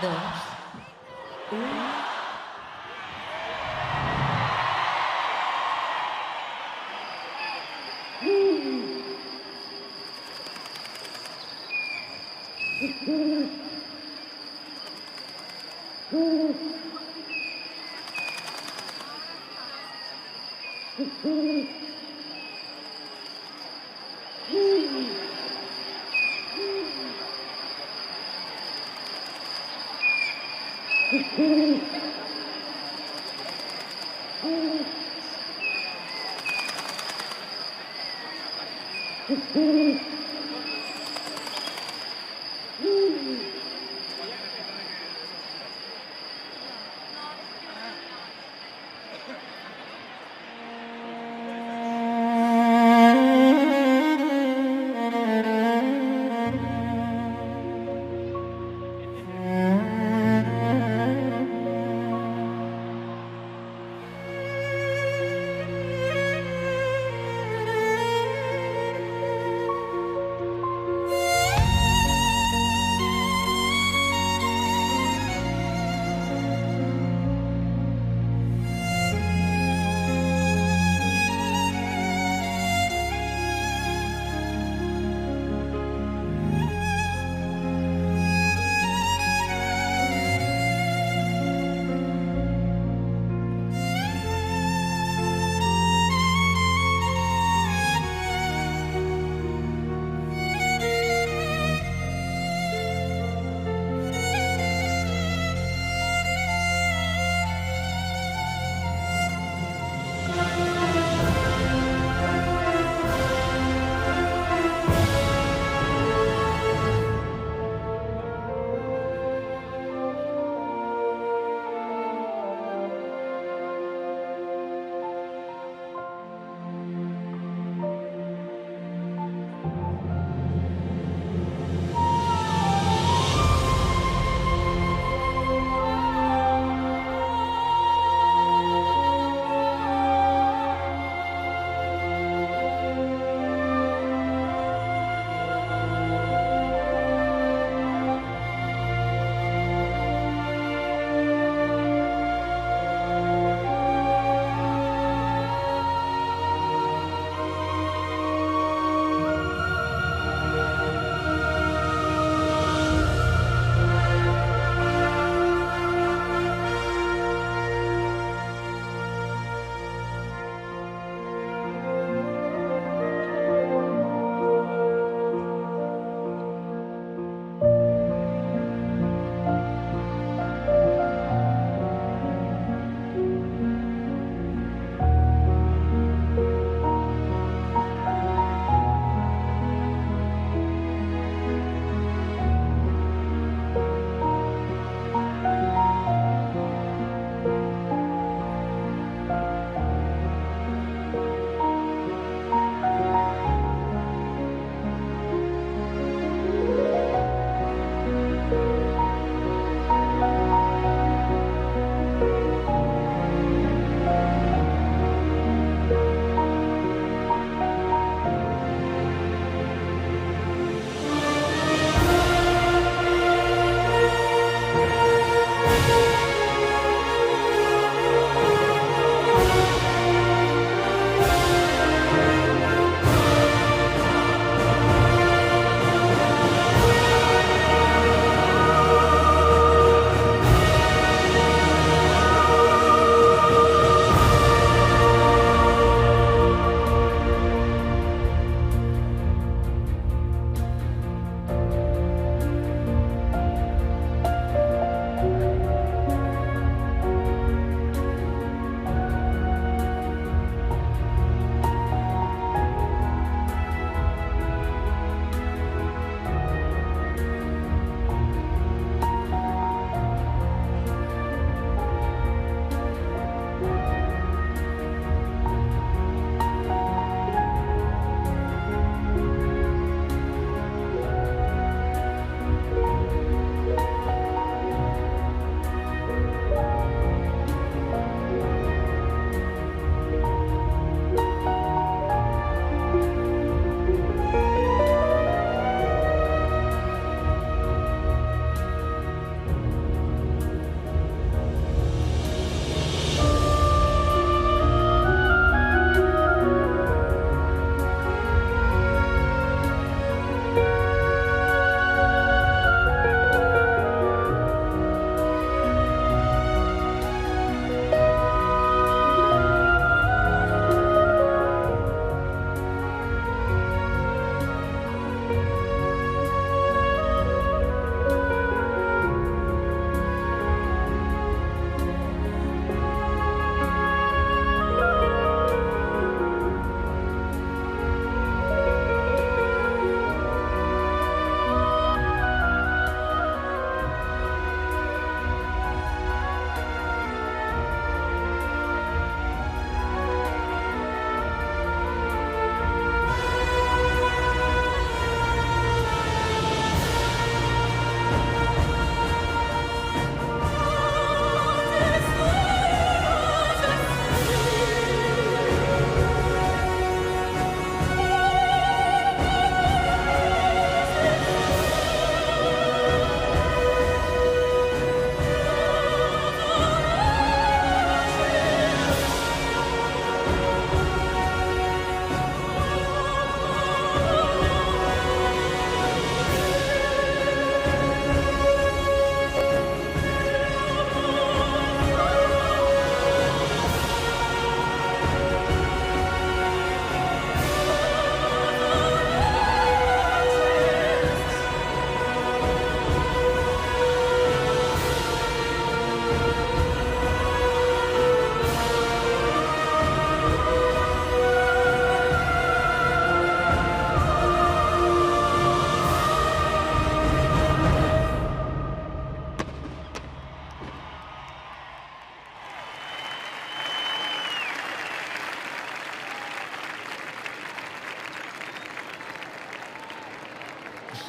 dos, uno.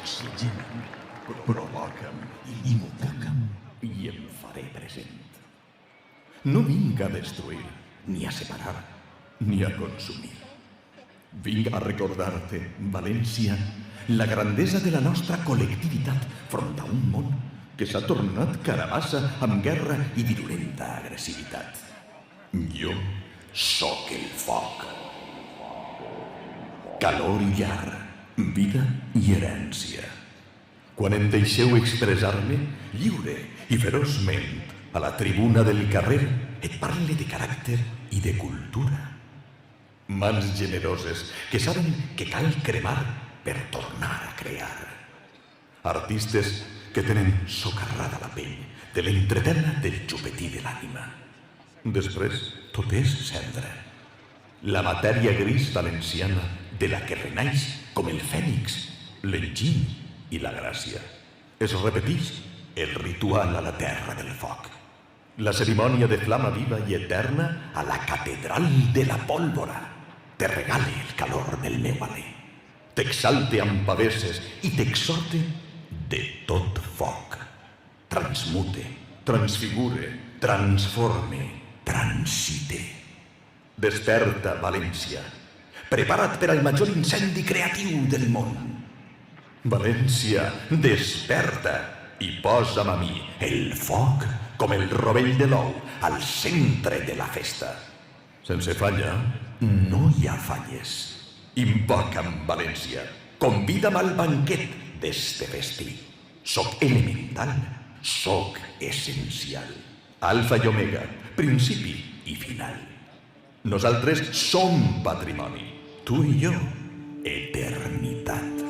si llenen, provoca'm i m'ocupa'm i em faré present. No vinc a destruir, ni a separar, ni a consumir. Vinc a recordar-te, València, la grandesa de la nostra col·lectivitat front a un món que s'ha tornat carabassa amb guerra i virulenta agressivitat. Jo sóc el foc. Calor i llar, vida i herència. Quan em deixeu expressar-me lliure i feroçment a la tribuna del carrer, et parle de caràcter i de cultura. Mans generoses que saben que cal cremar per tornar a crear. Artistes que tenen socarrada la pell de l'entreterna del xupetí de l'ànima. Després, tot és cendra. La matèria gris valenciana de la que renaix com el fènix, l'enginy i la gràcia. Es repeteix el ritual a la terra del foc. La cerimònia de flama viva i eterna a la catedral de la pólvora. Te regale el calor del meu alè. T'exalte amb pavesses i t'exhorte de tot foc. Transmute, transfigure, transforme, transite. Desperta, València. Prepara't per al major incendi creatiu del món. València, desperta i posa'm a mi el foc com el rovell de l'ou al centre de la festa. Sense falla, no hi ha falles. Invoca'm, València. Convida'm al banquet d'este festí. Soc elemental, soc essencial. Alfa i omega, principi i final. Nosaltres som patrimoni. Tu i jo, eternitat.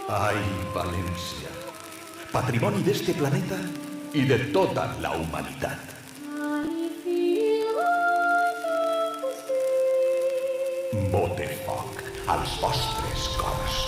Ai, València, patrimoni d'este planeta i de tota la humanitat. Bote foc als vostres cors.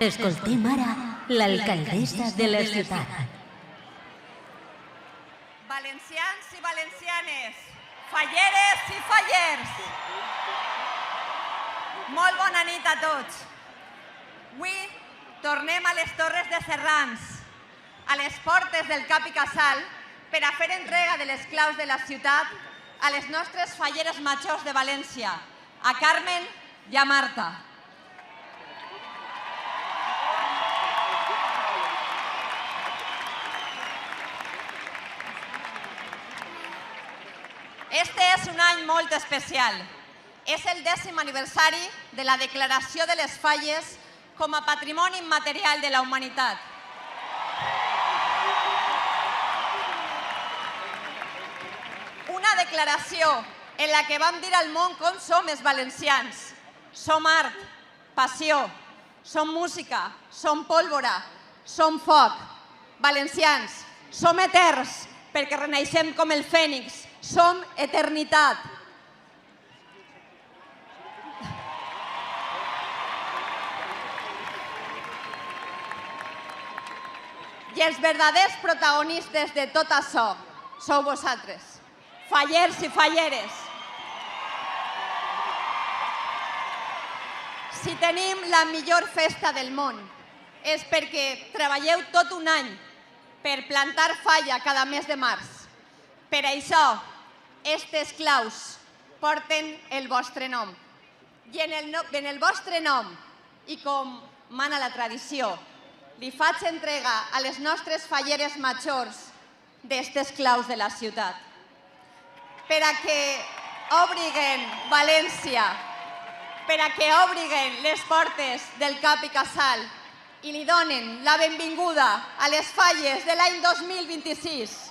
Escoltem ara l'alcaldessa de la ciutat. Valencians i valencianes, falleres i fallers, molt bona nit a tots. Avui tornem a les Torres de Serrans, a les portes del Cap i Casal, per a fer entrega de les claus de la ciutat a les nostres falleres majors de València, a Carmen i a Marta. Este és un any molt especial. És el 10è aniversari de la declaració de les falles com a patrimoni immaterial de la humanitat. Una declaració en la que vam dir al món com som els valencians. Som art, passió, som música, som pólvora, som foc. Valencians, som eterns perquè reneixem com el fènix. Som eternitat. I els verdaders protagonistes de tot això sou vosaltres, fallers i falleres. Si tenim la millor festa del món és perquè treballeu tot un any per plantar falla cada mes de març. Per això, aquestes claus porten el vostre nom. I en el vostre nom, i com mana la tradició, li faig entrega a les nostres falleres majors d'aquestes claus de la ciutat. Per a que obriguen València, per a que obriguen les portes del Cap i Casal i li donen la benvinguda a les falles de l'any 2026.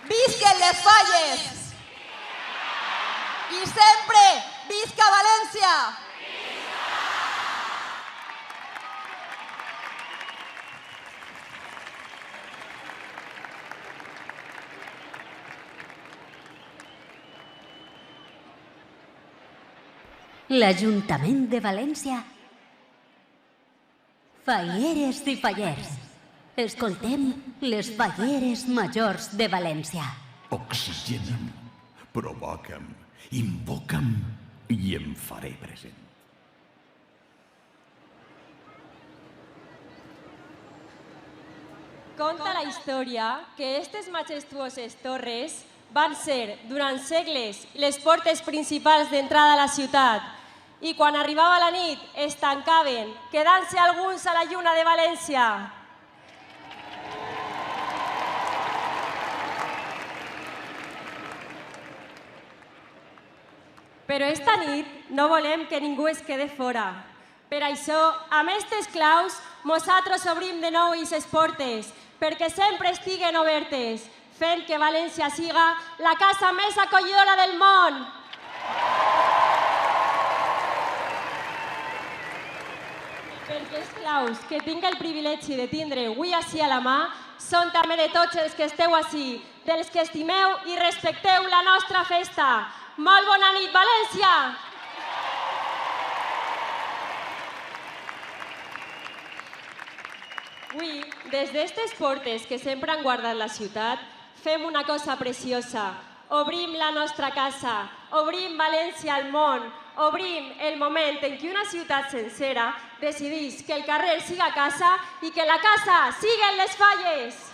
Visquen les falles! I sempre visca València! L'Ajuntament de València. Falleres i fallers. Escoltem les falleres majors de València. Oxigena'm, provoca'm, invoca'm i em faré present. Conta la història que aquestes majestuoses torres van ser, durant segles, les portes principals d'entrada a la ciutat i quan arribava la nit es tancaven, quedant-se alguns a la lluna de València. Però esta nit no volem que ningú es quede fora. Per això, amb aquestes claus, nosaltres obrim de nou aquestes portes, perquè sempre estiguen obertes, fent que València siga la casa més acollidora del món. Perquè els claus que tinc el privilegi de tindre avui així a la mà són també de tots els que esteu així, dels que estimeu i respecteu la nostra festa. Molt bona nit, València! Avui, des d'estes portes que sempre han guardat la ciutat, fem una cosa preciosa. Obrim la nostra casa, obrim València al món, obrim el moment en què una ciutat sencera decidís que el carrer siga casa i que la casa siguen les falles.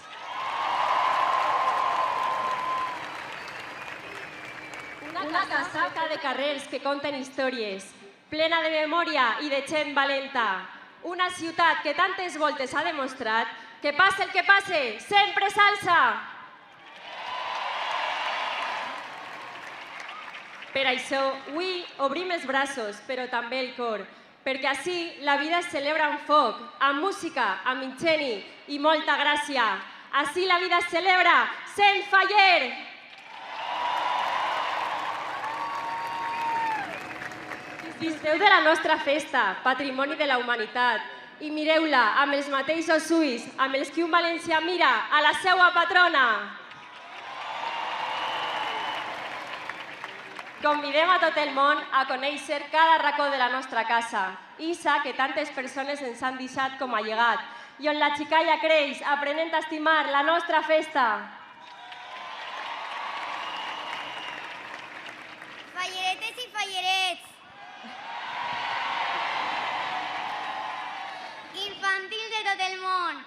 Una casa de carrers que conten històries, plena de memòria i de gent valenta. Una ciutat que tantes voltes ha demostrat que passe el que passe, sempre s'alça. Per això, avui obrim els braços, però també el cor, perquè així la vida es celebra amb foc, amb música, amb ingeni i molta gràcia. Així la vida es celebra sent faller. Visteu de la nostra festa, patrimoni de la humanitat, i mireu-la amb els mateixos ulls amb els que un valencià mira a la seua patrona. Convidem a tot el món a conèixer cada racó de la nostra casa, Isa que tantes persones ens han deixat com a llegat, i on la xicalla creix aprenent a estimar la nostra festa. Falleretes i fallerets. Infantils de tot el món.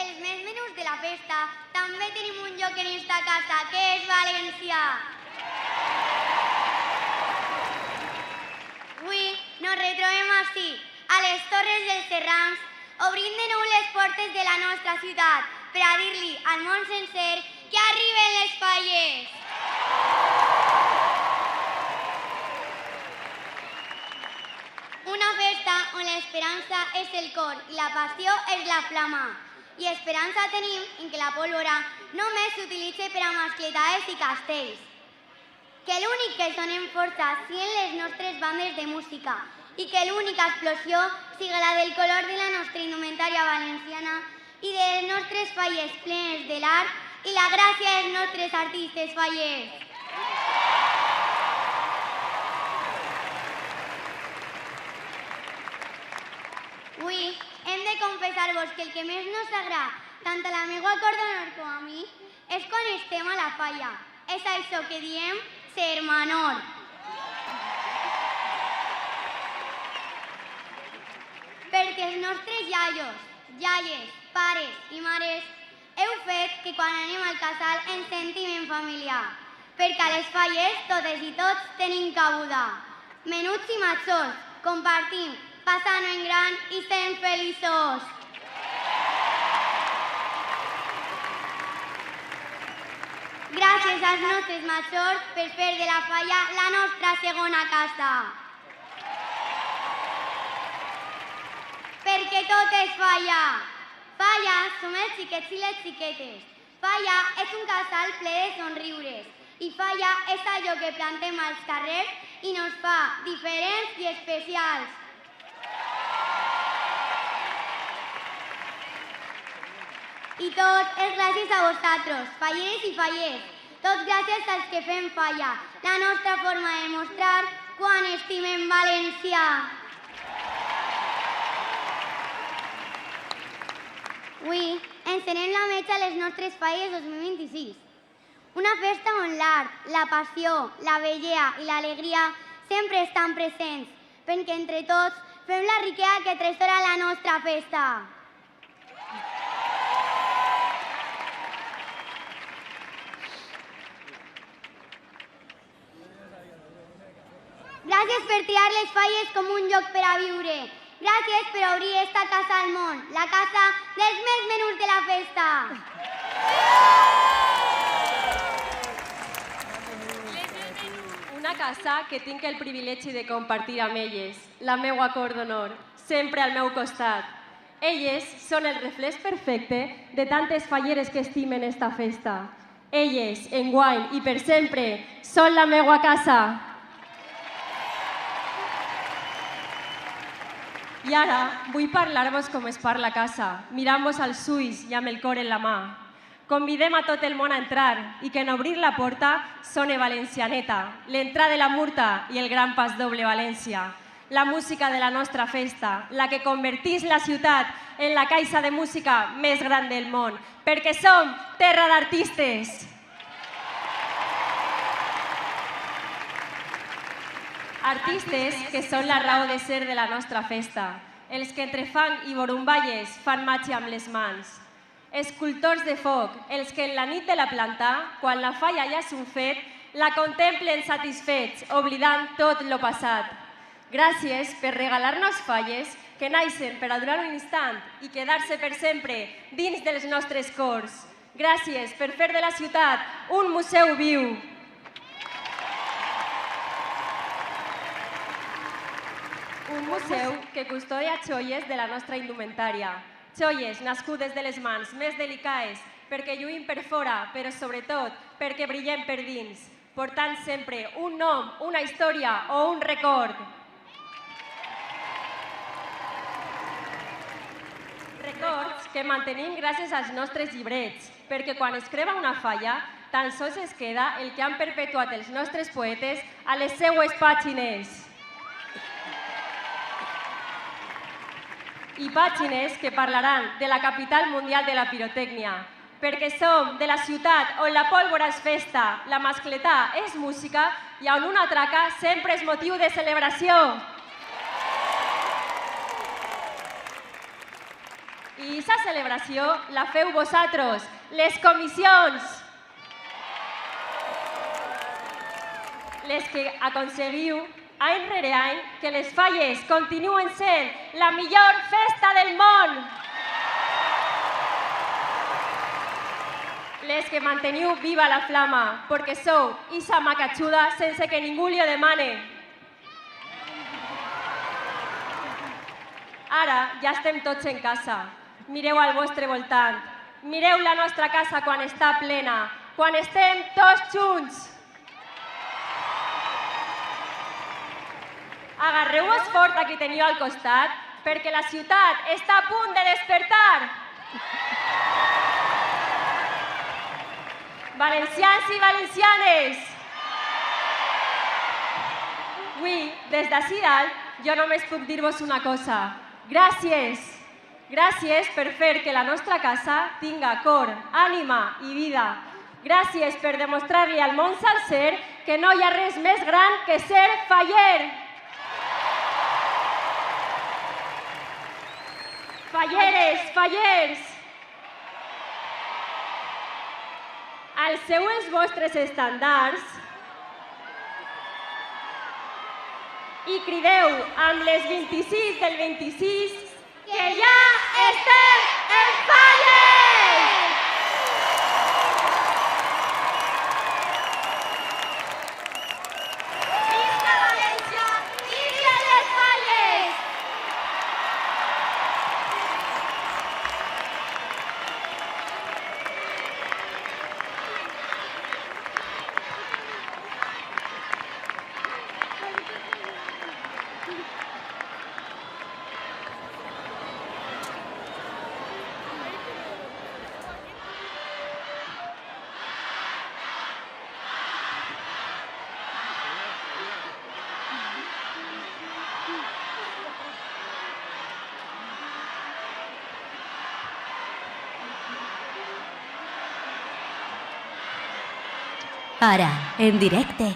Els més menús de la festa també tenim un lloc en esta casa, que és València. Avui nos retrobem ací, a les Torres dels Serrans, obrint de nou les portes de la nostra ciutat per a dir-li al món sencer que arriben les falles. Una festa on l'esperança és el cor i la passió és la flama. I esperança tenim en que la pólvora només s'utilitza per a mascletades i castells. Que l'únic que sonem força siguin les nostres bandes de música i que l'única explosió siga la del color de la nostra indumentària valenciana i de les nostres falles plenes de l'art i la gràcia dels nostres artistes fallers. Avui hem de confessar-vos que el que més nos agrada, tant a la meva cor d'honor com a mi, és quan estem a la falla. És això que diem ser menor. Perquè els nostres iaios, iaies, pares i mares heu fet que quan anem al casal ens sentim en família. Perquè a les falles totes i tots tenim cabuda. Menuts i matxos, compartim, passant en gran i sent feliços. Gràcies als nostres majors per fer de la falla la nostra segona casa. Perquè tot és falla. Falla som els xiquets i les xiquetes. Falla és un casal ple de somriures. I falla és allò que plantem als carrers i nos fa diferents i especials. I tot és gràcies a vosaltres, falleres i fallers. Tot gràcies als que fem falla, la nostra forma de mostrar quan estimem València. Avui encenem la metxa a les nostres falles 2026. Una festa on l'art, la passió, la bellea i l'alegria sempre estan presents, perquè entre tots fem la riquesa que tresora la nostra festa. Gràcies per triar les falles com un lloc per a viure. Gràcies per obrir esta casa al món, la casa dels més menuts de la festa. Una casa que tinc el privilegi de compartir amb elles, la meua cor d'honor, sempre al meu costat. Elles són el reflex perfecte de tantes falleres que estimen esta festa. Elles, enguany i per sempre, són la meua casa. I ara vull parlar-vos com es parla a casa, mirant-vos als ulls i amb el cor en la mà. Convidem a tot el món a entrar i que en obrir la porta sone Valencianeta, l'entrada de la Murta i el gran pas doble València. La música de la nostra festa, la que convertís la ciutat en la caixa de música més gran del món, perquè som terra d'artistes. Artistes que són la raó de ser de la nostra festa, els que entre fang i borumballes fan màgia amb les mans. Escultors de foc, els que en la nit de la planta, quan la falla ja és un fet, la contemplen satisfets, oblidant tot lo passat. Gràcies per regalar-nos falles que naixen per a durar un instant i quedar-se per sempre dins dels nostres cors. Gràcies per fer de la ciutat un museu viu. Un museu que custodia joies de la nostra indumentària. Joies nascudes de les mans més delicades perquè lluïm per fora, però sobretot perquè brillem per dins. portant sempre un nom, una història o un record. Records que mantenim gràcies als nostres llibrets, perquè quan es crema una falla, tan sols es queda el que han perpetuat els nostres poetes a les seues pàgines. I pàgines que parlaran de la capital mundial de la pirotècnia, perquè som de la ciutat on la pólvora és festa, la mascletà és música i on una traca sempre és motiu de celebració. I aquesta celebració la feu vosaltres, les comissions, les que aconseguiu any rere any que les falles continuen sent la millor festa del món. Les que manteniu viva la flama, perquè sou issa macatxuda sense que ningú li ho demane. Ara ja estem tots en casa. Mireu al vostre voltant. Mireu la nostra casa quan està plena, quan estem tots junts. Agarreu-vos fort a qui teniu al costat, perquè la ciutat està a punt de despertar. Valencians i valencianes! Avui, des d'ací dalt, jo només puc dir-vos una cosa. Gràcies! Gràcies per fer que la nostra casa tinga cor, ànima i vida. Gràcies per demostrar-li al món sencer que no hi ha res més gran que ser faller. Falleres, fallers! Alceu els vostres estandards i crideu amb les 26 del 26 que ja estem en falles! Visca València! Visca les falles! Ara, en directe,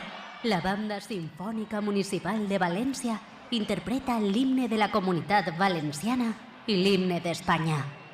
la Banda Simfònica Municipal de València interpreta l'himne de la Comunitat Valenciana i l'himne d'Espanya.